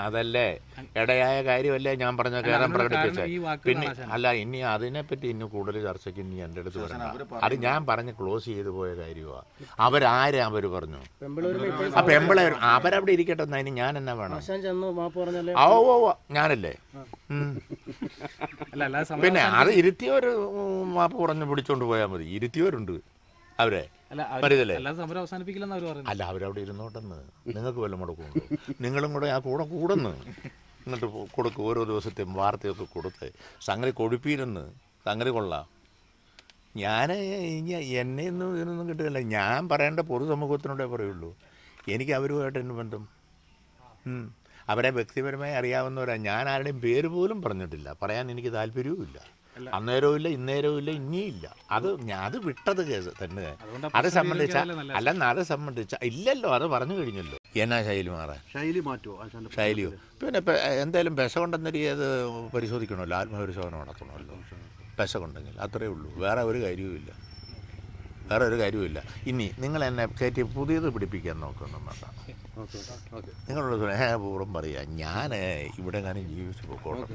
അതല്ലേ ഇടയായ കാര്യമല്ലേ ഞാൻ പറഞ്ഞ കേരളം പ്രകടിപ്പിച്ച. പിന്നെ അല്ല, ഇനി അതിനെപ്പറ്റി ഇനി കൂടുതൽ ചർച്ചയ്ക്ക് ഇനി എൻ്റെ അടുത്ത് വരണ്ട. അത് ഞാൻ പറഞ്ഞ് ക്ലോസ് ചെയ്തു പോയ കാര്യമാണ്. അവരാരെ അവർ പറഞ്ഞു ആ പെമ്പിളെ അവരവിടെ ഇരിക്കട്ടെ. എന്നാ ഇനി ഞാൻ എന്നാ വേണം? ഓ ഞാനല്ലേ. പിന്നെ അത് ഇരുത്തിയവർ മാപ്പ് പറഞ്ഞ് പിടിച്ചോണ്ട് പോയാൽ മതി. ഇരുത്തിയവരുണ്ട് അവരെ. അല്ല, അവരവിടെ ഇരുന്നോട്ടെന്ന്. നിങ്ങൾക്ക് വല്ല മുടക്കമുണ്ടോ? നിങ്ങളും കൂടെ ആ കൂടുന്നു. എന്നിട്ട് കൊടുക്കും. ഓരോ ദിവസത്തെയും വാർത്തയൊക്കെ കൊടുത്ത് സംഗതി കൊഴുപ്പിയിരുന്ന് സംഗതി കൊള്ളാം. ഞാൻ എന്നെയൊന്നും ഇതിനൊന്നും കിട്ടുകയില്ല. ഞാൻ പറയേണ്ട പൊതുസമൂഹത്തിനോടേ പറയുള്ളൂ. എനിക്ക് അവരുമായിട്ട് എന്നെ ബന്ധം. അവരെ വ്യക്തിപരമായി അറിയാവുന്നവരാ. ഞാൻ ആരുടെയും പേര് പോലും പറഞ്ഞിട്ടില്ല. പറയാൻ എനിക്ക് താല്പര്യവുമില്ല. അന്നേരവും ഇല്ല, ഇന്നേരവും ഇല്ല, ഇനിയില്ല. അത് വിട്ടത് കേസ് തന്നെ. അത് സംബന്ധിച്ച അത് സംബന്ധിച്ച ഇല്ലല്ലോ. അത് പറഞ്ഞു കഴിഞ്ഞല്ലോ. എന്നാ ശൈലി മാറാൻ? ശൈലിയോ? പിന്നെ എന്തായാലും പെശകൊണ്ടെന്നൊരു അത് പരിശോധിക്കണമല്ലോ. ആത്മപരിശോധന നടത്തണമല്ലോ പെശകൊണ്ടെങ്കിൽ. അത്രയേ ഉള്ളൂ. വേറെ ഒരു കാര്യവുമില്ല. ഇനി നിങ്ങൾ എന്നെ കയറ്റി പുതിയത് പിടിപ്പിക്കാൻ നോക്കുന്നു വേണ്ട. നിങ്ങളോട് സ്നേഹപൂർവ്വം പറയാം, ഞാൻ ഇവിടെ ജീവിച്ചു പോയിക്കോളൂ.